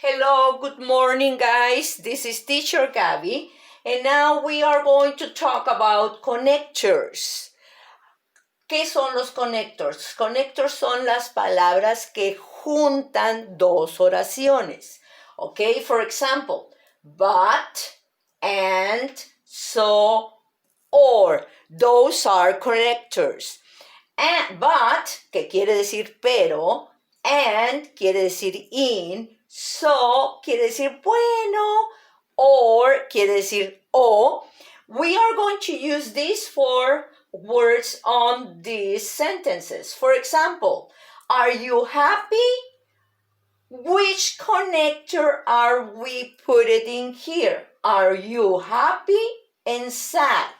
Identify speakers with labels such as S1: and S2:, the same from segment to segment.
S1: Hello, good morning, guys. This is Teacher Gabby, and now we are going to talk about connectors. ¿Qué son los connectors? Connectors son las palabras que juntan dos oraciones. Okay, for example, but, and, so, or. Those are connectors. And, but, que quiere decir pero, and quiere decir in, so quiere decir bueno, or quiere decir o. We are going to use these four words on these sentences. For example, are you happy? Which connector are we putting here? Are you happy and sad?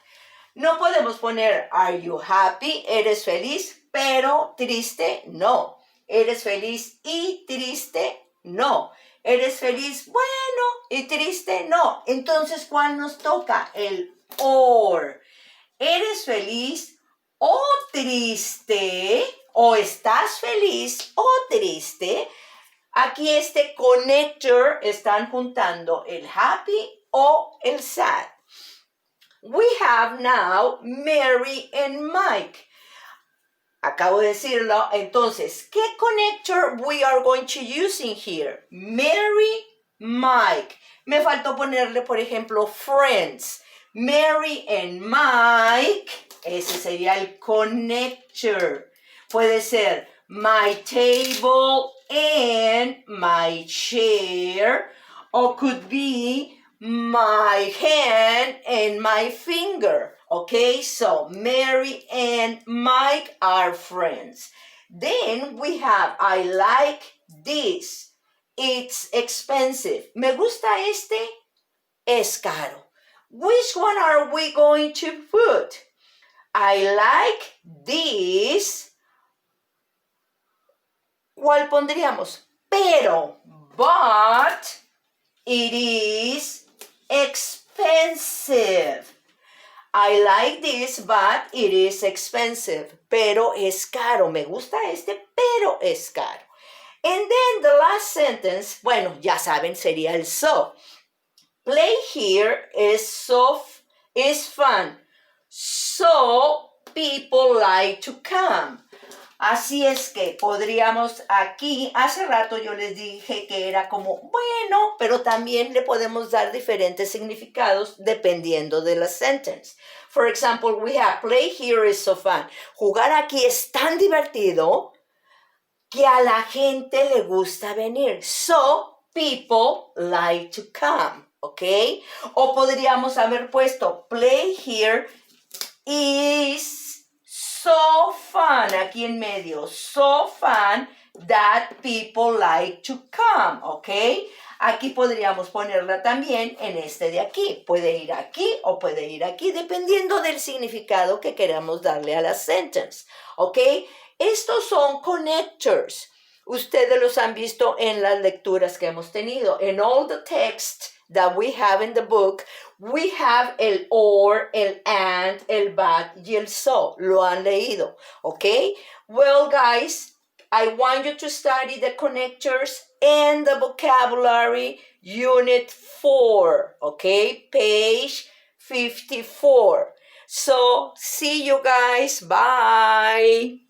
S1: No podemos poner, are you happy? ¿Eres feliz? Pero triste, no. ¿Eres feliz y triste? No. ¿Eres feliz? Bueno, y triste, no. Entonces, ¿cuál nos toca? El or. ¿Eres feliz o triste? ¿O estás feliz o triste? Aquí este connector están juntando el happy o el sad. We have now Mary and Mike. Acabo de decirlo. Entonces, ¿qué connector we are going to use in here? Mary, Mike. Me faltó ponerle, por ejemplo, friends. Mary and Mike. Ese sería el connector. Puede ser my table and my chair. Or could be my hand and my finger. Okay, so Mary and Mike are friends. Then we have, I like this. It's expensive. Me gusta este. Es caro. Which one are we going to put? I like this. ¿Cuál pondríamos? Pero, but it is expensive. I like this, but it is expensive. Pero es caro. Me gusta este, pero es caro. And then the last sentence, bueno, ya saben, sería el so. Play here is fun. So people like to come. Así es que podríamos aquí, hace rato yo les dije que era como bueno, pero también le podemos dar diferentes significados dependiendo de la sentence. For example, we have play here is so fun. Jugar aquí es tan divertido que a la gente le gusta venir. So, people like to come, ¿ok? O podríamos haber puesto play here is so fun, aquí en medio, so fun that people like to come, ¿ok? Aquí podríamos ponerla también en este de aquí. Puede ir aquí o puede ir aquí, dependiendo del significado que queramos darle a la sentence, ¿ok? Estos son connectors. Ustedes los han visto en las lecturas que hemos tenido. In all the text that we have in the book, we have el or, el and, el but y el so. Lo han leído, ¿ok? Well, guys, I want you to study the connectors and the vocabulary unit 4, ¿ok? Page 54. So, see you guys. Bye.